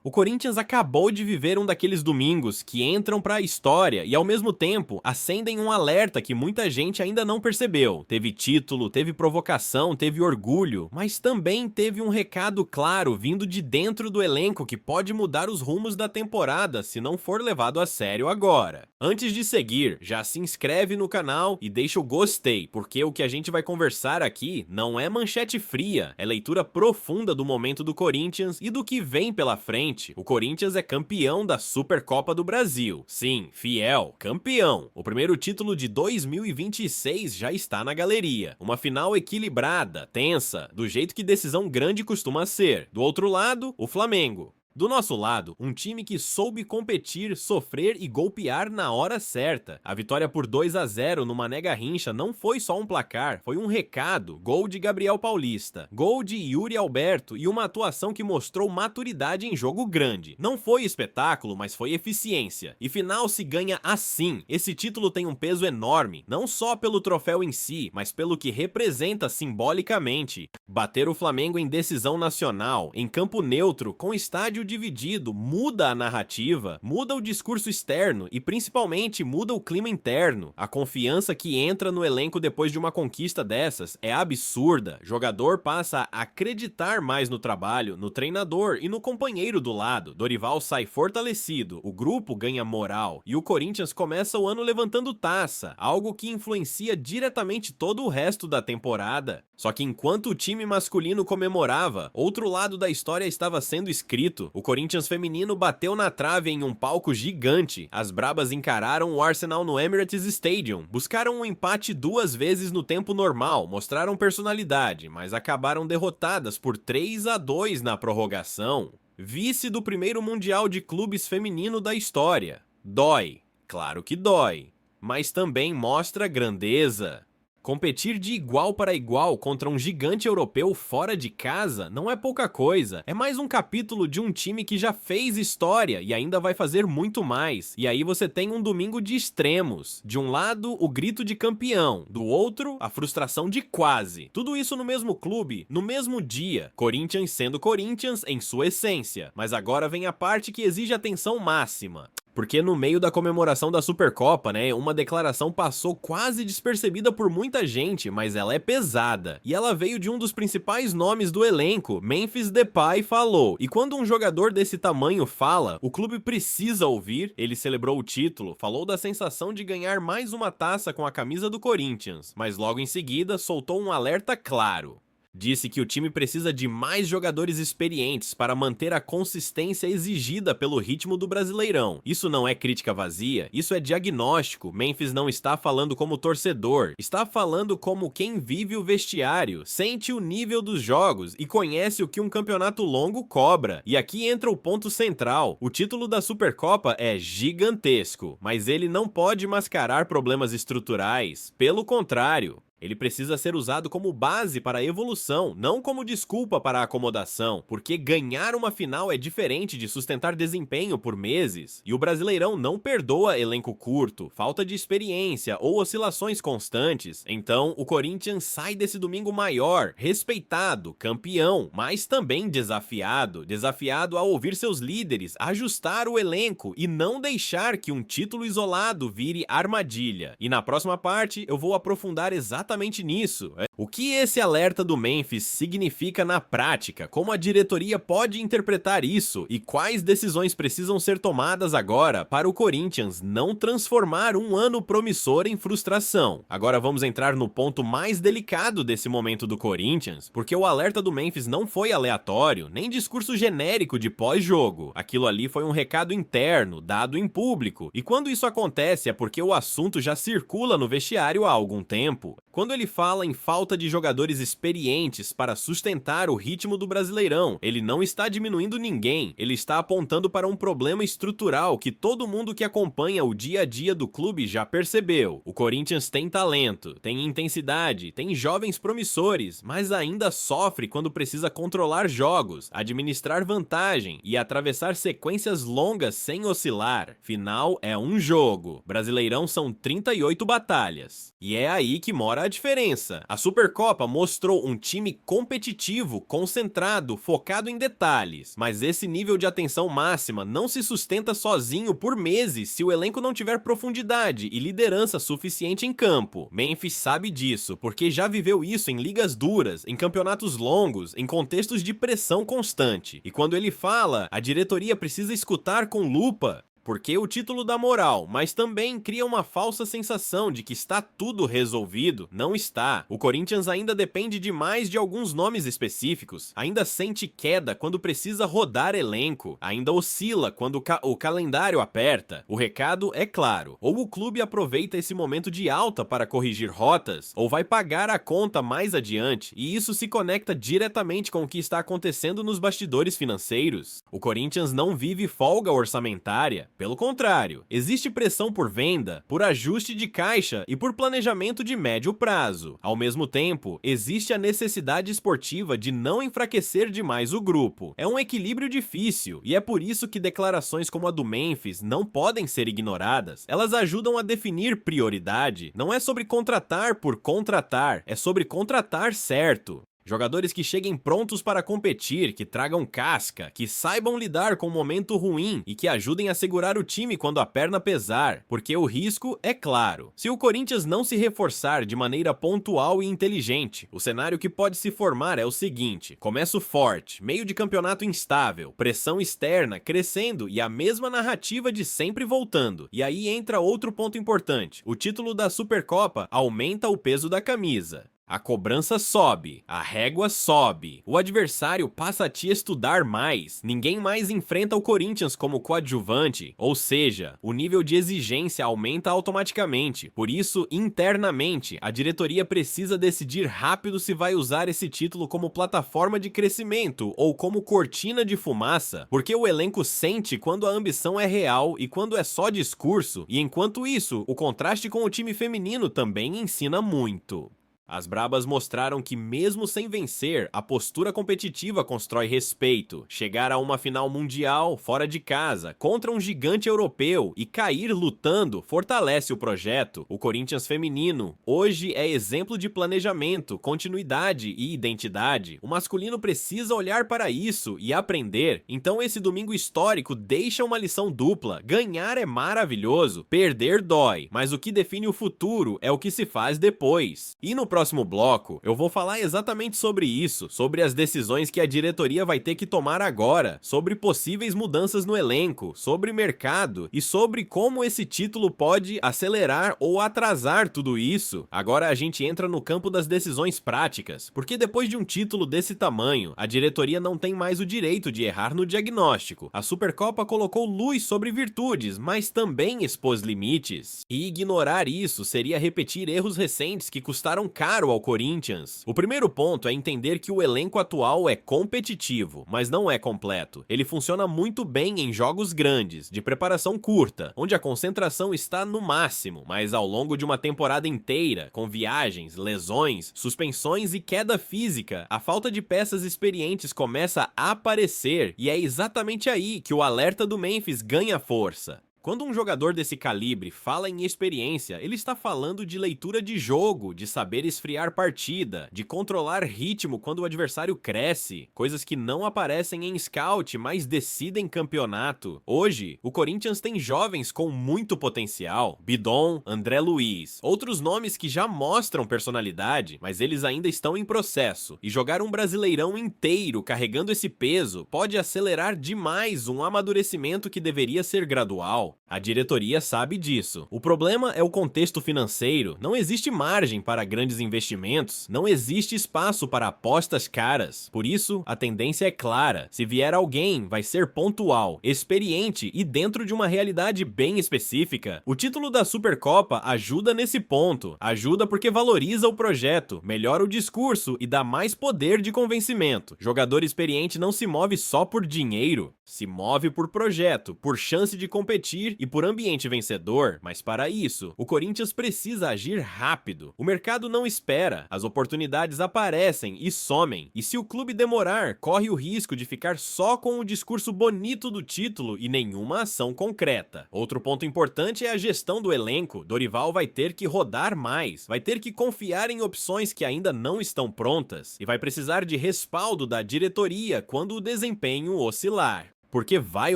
O Corinthians acabou de viver um daqueles domingos que entram para a história e, ao mesmo tempo, acendem um alerta que muita gente ainda não percebeu. Teve título, teve provocação, teve orgulho, mas também teve um recado claro vindo de dentro do elenco que pode mudar os rumos da temporada se não for levado a sério agora. Antes de seguir, já se inscreve no canal e deixa o gostei, porque o que a gente vai conversar aqui não é manchete fria, é leitura profunda do momento do Corinthians e do que vem pela frente. O Corinthians é campeão da Supercopa do Brasil. Sim, fiel, campeão. O primeiro título de 2026 já está na galeria. Uma final equilibrada, tensa, do jeito que decisão grande costuma ser. Do outro lado, o Flamengo. Do nosso lado, um time que soube competir, sofrer e golpear na hora certa. A vitória por 2-0 no Mané Garrincha não foi só um placar, foi um recado. Gol de Gabriel Paulista, gol de Yuri Alberto e uma atuação que mostrou maturidade em jogo grande. Não foi espetáculo, mas foi eficiência. E final se ganha assim. Esse título tem um peso enorme, não só pelo troféu em si, mas pelo que representa simbolicamente. Bater o Flamengo em decisão nacional, em campo neutro, com estádio dividido, muda a narrativa, muda o discurso externo e principalmente muda o clima interno. A confiança que entra no elenco depois de uma conquista dessas é absurda. O jogador passa a acreditar mais no trabalho, no treinador e no companheiro do lado. Dorival sai fortalecido, o grupo ganha moral e o Corinthians começa o ano levantando taça, algo que influencia diretamente todo o resto da temporada. Só que enquanto o time masculino comemorava, outro lado da história estava sendo escrito. O Corinthians feminino bateu na trave em um palco gigante. As brabas encararam o Arsenal no Emirates Stadium, buscaram um empate 2 vezes no tempo normal, mostraram personalidade, mas acabaram derrotadas por 3-2 na prorrogação. Vice do primeiro Mundial de Clubes feminino da história. Dói, claro que dói, mas também mostra grandeza. Competir de igual para igual contra um gigante europeu fora de casa não é pouca coisa, é mais um capítulo de um time que já fez história e ainda vai fazer muito mais. E aí você tem um domingo de extremos, de um lado o grito de campeão, do outro a frustração de quase. Tudo isso no mesmo clube, no mesmo dia, Corinthians sendo Corinthians em sua essência. Mas agora vem a parte que exige atenção máxima. Porque no meio da comemoração da Supercopa, né, uma declaração passou quase despercebida por muita gente, mas ela é pesada. E ela veio de um dos principais nomes do elenco, Memphis Depay falou. E quando um jogador desse tamanho fala, o clube precisa ouvir. Ele celebrou o título, falou da sensação de ganhar mais uma taça com a camisa do Corinthians, mas logo em seguida soltou um alerta claro. Disse que o time precisa de mais jogadores experientes para manter a consistência exigida pelo ritmo do Brasileirão. Isso não é crítica vazia, isso é diagnóstico. Memphis não está falando como torcedor, está falando como quem vive o vestiário, sente o nível dos jogos e conhece o que um campeonato longo cobra. E aqui entra o ponto central. O título da Supercopa é gigantesco, mas ele não pode mascarar problemas estruturais. Pelo contrário, ele precisa ser usado como base para a evolução, não como desculpa para a acomodação, porque ganhar uma final é diferente de sustentar desempenho por meses, e o Brasileirão não perdoa elenco curto, falta de experiência ou oscilações constantes. Então, o Corinthians sai desse domingo maior, respeitado, campeão, mas também desafiado, desafiado a ouvir seus líderes, ajustar o elenco e não deixar que um título isolado vire armadilha. E na próxima parte, eu vou aprofundar exatamente nisso. O que esse alerta do Memphis significa na prática, como a diretoria pode interpretar isso e quais decisões precisam ser tomadas agora para o Corinthians não transformar um ano promissor em frustração. Agora vamos entrar no ponto mais delicado desse momento do Corinthians, porque o alerta do Memphis não foi aleatório, nem discurso genérico de pós-jogo. Aquilo ali foi um recado interno, dado em público, e quando isso acontece é porque o assunto já circula no vestiário há algum tempo. Quando ele fala em falta de jogadores experientes para sustentar o ritmo do Brasileirão, ele não está diminuindo ninguém, ele está apontando para um problema estrutural que todo mundo que acompanha o dia a dia do clube já percebeu. O Corinthians tem talento, tem intensidade, tem jovens promissores, mas ainda sofre quando precisa controlar jogos, administrar vantagem e atravessar sequências longas sem oscilar. Final é um jogo, Brasileirão são 38 batalhas. E é aí que mora a diferença. A Supercopa mostrou um time competitivo, concentrado, focado em detalhes, mas esse nível de atenção máxima não se sustenta sozinho por meses se o elenco não tiver profundidade e liderança suficiente em campo. Memphis sabe disso, porque já viveu isso em ligas duras, em campeonatos longos, em contextos de pressão constante. E quando ele fala, a diretoria precisa escutar com lupa, porque o título dá moral, mas também cria uma falsa sensação de que está tudo resolvido. Não está. O Corinthians ainda depende demais de alguns nomes específicos, ainda sente queda quando precisa rodar elenco, ainda oscila quando o calendário aperta. O recado é claro: ou o clube aproveita esse momento de alta para corrigir rotas, ou vai pagar a conta mais adiante, e isso se conecta diretamente com o que está acontecendo nos bastidores financeiros. O Corinthians não vive folga orçamentária. Pelo contrário, existe pressão por venda, por ajuste de caixa e por planejamento de médio prazo. Ao mesmo tempo, existe a necessidade esportiva de não enfraquecer demais o grupo. É um equilíbrio difícil, e é por isso que declarações como a do Memphis não podem ser ignoradas. Elas ajudam a definir prioridade. Não é sobre contratar por contratar, é sobre contratar certo. Jogadores que cheguem prontos para competir, que tragam casca, que saibam lidar com o momento ruim e que ajudem a segurar o time quando a perna pesar, porque o risco é claro. Se o Corinthians não se reforçar de maneira pontual e inteligente, o cenário que pode se formar é o seguinte: começo forte, meio de campeonato instável, pressão externa crescendo e a mesma narrativa de sempre voltando. E aí entra outro ponto importante: o título da Supercopa aumenta o peso da camisa. A cobrança sobe, a régua sobe, o adversário passa a te estudar mais, ninguém mais enfrenta o Corinthians como coadjuvante, ou seja, o nível de exigência aumenta automaticamente. Por isso, internamente, a diretoria precisa decidir rápido se vai usar esse título como plataforma de crescimento ou como cortina de fumaça, porque o elenco sente quando a ambição é real e quando é só discurso, e enquanto isso, o contraste com o time feminino também ensina muito. As Brabas mostraram que mesmo sem vencer, a postura competitiva constrói respeito. Chegar a uma final mundial, fora de casa, contra um gigante europeu e cair lutando fortalece o projeto. O Corinthians feminino hoje é exemplo de planejamento, continuidade e identidade. O masculino precisa olhar para isso e aprender. Então esse domingo histórico deixa uma lição dupla. Ganhar é maravilhoso, perder dói, mas o que define o futuro é o que se faz depois. E no próximo bloco, eu vou falar exatamente sobre isso, sobre as decisões que a diretoria vai ter que tomar agora, sobre possíveis mudanças no elenco, sobre mercado e sobre como esse título pode acelerar ou atrasar tudo isso. Agora a gente entra no campo das decisões práticas, porque depois de um título desse tamanho, a diretoria não tem mais o direito de errar no diagnóstico. A Supercopa colocou luz sobre virtudes, mas também expôs limites. E ignorar isso seria repetir erros recentes que custaram caro ao Corinthians. O primeiro ponto é entender que o elenco atual é competitivo, mas não é completo. Ele funciona muito bem em jogos grandes, de preparação curta, onde a concentração está no máximo, mas ao longo de uma temporada inteira, com viagens, lesões, suspensões e queda física, a falta de peças experientes começa a aparecer, e é exatamente aí que o alerta do Memphis ganha força. Quando um jogador desse calibre fala em experiência, ele está falando de leitura de jogo, de saber esfriar partida, de controlar ritmo quando o adversário cresce, coisas que não aparecem em scout, mas decidem campeonato. Hoje, o Corinthians tem jovens com muito potencial, Bidon, André Luiz, outros nomes que já mostram personalidade, mas eles ainda estão em processo, e jogar um Brasileirão inteiro carregando esse peso pode acelerar demais um amadurecimento que deveria ser gradual. A diretoria sabe disso. O problema é o contexto financeiro. Não existe margem para grandes investimentos, não existe espaço para apostas caras. Por isso, a tendência é clara. Se vier alguém, vai ser pontual, experiente e dentro de uma realidade bem específica. O título da Supercopa ajuda nesse ponto. Ajuda porque valoriza o projeto, melhora o discurso e dá mais poder de convencimento. Jogador experiente não se move só por dinheiro, se move por projeto, por chance de competir agir e por ambiente vencedor, mas para isso, o Corinthians precisa agir rápido. O mercado não espera, as oportunidades aparecem e somem, e se o clube demorar, corre o risco de ficar só com o discurso bonito do título e nenhuma ação concreta. Outro ponto importante é a gestão do elenco. Dorival vai ter que rodar mais, vai ter que confiar em opções que ainda não estão prontas e vai precisar de respaldo da diretoria quando o desempenho oscilar. Porque vai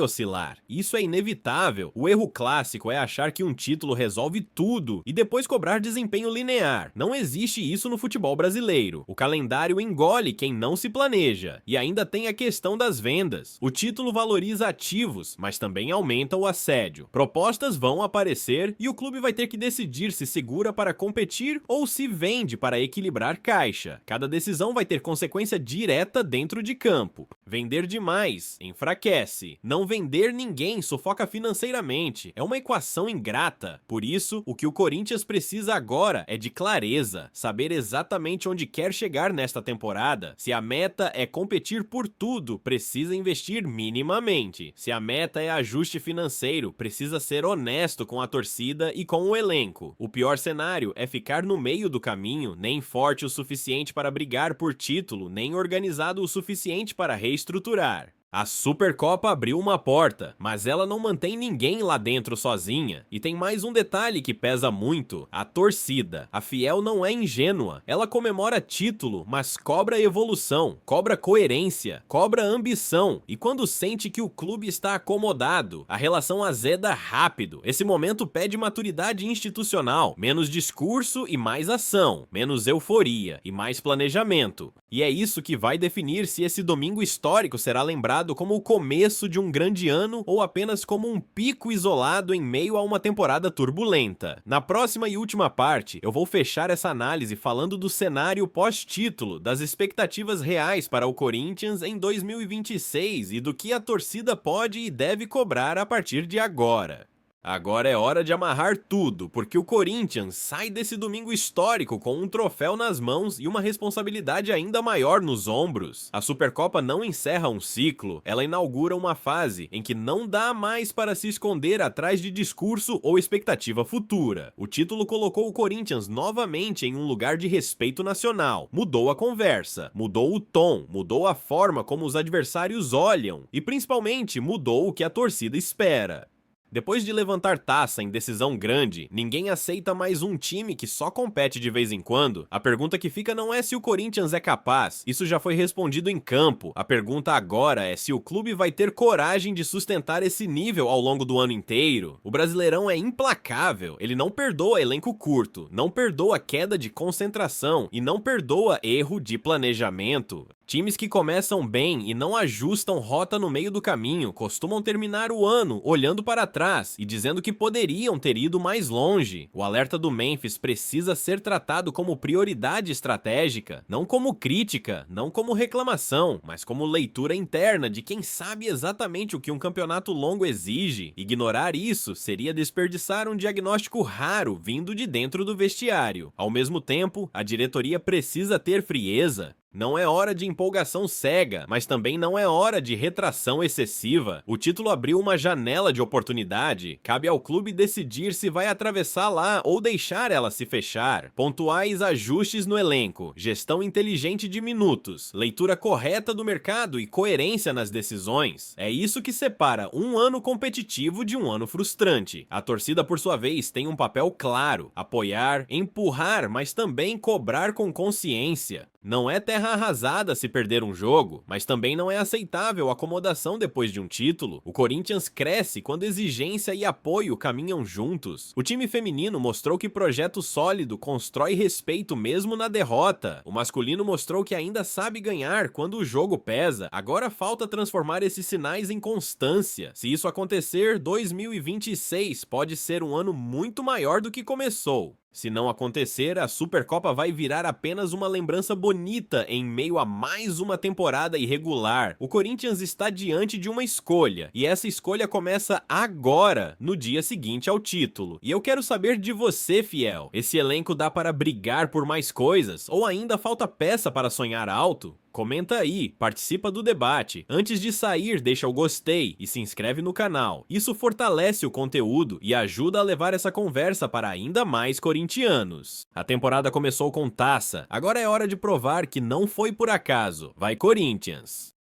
oscilar. Isso é inevitável. O erro clássico é achar que um título resolve tudo e depois cobrar desempenho linear. Não existe isso no futebol brasileiro. O calendário engole quem não se planeja. E ainda tem a questão das vendas. O título valoriza ativos, mas também aumenta o assédio. Propostas vão aparecer e o clube vai ter que decidir se segura para competir ou se vende para equilibrar caixa. Cada decisão vai ter consequência direta dentro de campo. Vender demais enfraquece. Não vender ninguém sufoca financeiramente. É uma equação ingrata. Por isso, o que o Corinthians precisa agora é de clareza. Saber exatamente onde quer chegar nesta temporada. Se a meta é competir por tudo, precisa investir minimamente. Se a meta é ajuste financeiro, precisa ser honesto com a torcida e com o elenco. O pior cenário é ficar no meio do caminho, nem forte o suficiente para brigar por título, nem organizado o suficiente para reestruturar. A Supercopa abriu uma porta, mas ela não mantém ninguém lá dentro sozinha. E tem mais um detalhe que pesa muito: a torcida. A Fiel não é ingênua. Ela comemora título, mas cobra evolução, cobra coerência, cobra ambição. E quando sente que o clube está acomodado, a relação azeda rápido. Esse momento pede maturidade institucional, menos discurso e mais ação, menos euforia e mais planejamento. E é isso que vai definir se esse domingo histórico será lembrado como o começo de um grande ano ou apenas como um pico isolado em meio a uma temporada turbulenta. Na próxima e última parte, eu vou fechar essa análise falando do cenário pós-título, das expectativas reais para o Corinthians em 2026 e do que a torcida pode e deve cobrar a partir de agora. Agora é hora de amarrar tudo, porque o Corinthians sai desse domingo histórico com um troféu nas mãos e uma responsabilidade ainda maior nos ombros. A Supercopa não encerra um ciclo, ela inaugura uma fase em que não dá mais para se esconder atrás de discurso ou expectativa futura. O título colocou o Corinthians novamente em um lugar de respeito nacional, mudou a conversa, mudou o tom, mudou a forma como os adversários olham e principalmente mudou o que a torcida espera. Depois de levantar taça em decisão grande, ninguém aceita mais um time que só compete de vez em quando. A pergunta que fica não é se o Corinthians é capaz, isso já foi respondido em campo. A pergunta agora é se o clube vai ter coragem de sustentar esse nível ao longo do ano inteiro. O Brasileirão é implacável, ele não perdoa elenco curto, não perdoa queda de concentração e não perdoa erro de planejamento. Times que começam bem e não ajustam rota no meio do caminho costumam terminar o ano olhando para trás e dizendo que poderiam ter ido mais longe. O alerta do Memphis precisa ser tratado como prioridade estratégica, não como crítica, não como reclamação, mas como leitura interna de quem sabe exatamente o que um campeonato longo exige. Ignorar isso seria desperdiçar um diagnóstico raro vindo de dentro do vestiário. Ao mesmo tempo, a diretoria precisa ter frieza. Não é hora de empolgação cega, mas também não é hora de retração excessiva. O título abriu uma janela de oportunidade, cabe ao clube decidir se vai atravessar lá ou deixar ela se fechar. Pontuais ajustes no elenco, gestão inteligente de minutos, leitura correta do mercado e coerência nas decisões. É isso que separa um ano competitivo de um ano frustrante. A torcida, por sua vez, tem um papel claro: apoiar, empurrar, mas também cobrar com consciência. Não é terra arrasada se perder um jogo, mas também não é aceitável acomodação depois de um título. O Corinthians cresce quando exigência e apoio caminham juntos. O time feminino mostrou que projeto sólido constrói respeito mesmo na derrota. O masculino mostrou que ainda sabe ganhar quando o jogo pesa. Agora falta transformar esses sinais em constância. Se isso acontecer, 2026 pode ser um ano muito maior do que começou. Se não acontecer, a Supercopa vai virar apenas uma lembrança bonita em meio a mais uma temporada irregular. O Corinthians está diante de uma escolha, e essa escolha começa agora, no dia seguinte ao título. E eu quero saber de você, fiel. Esse elenco dá para brigar por mais coisas? Ou ainda falta peça para sonhar alto? Comenta aí, participa do debate. Antes de sair, deixa o gostei e se inscreve no canal. Isso fortalece o conteúdo e ajuda a levar essa conversa para ainda mais corintianos. A temporada começou com taça, agora é hora de provar que não foi por acaso. Vai Corinthians!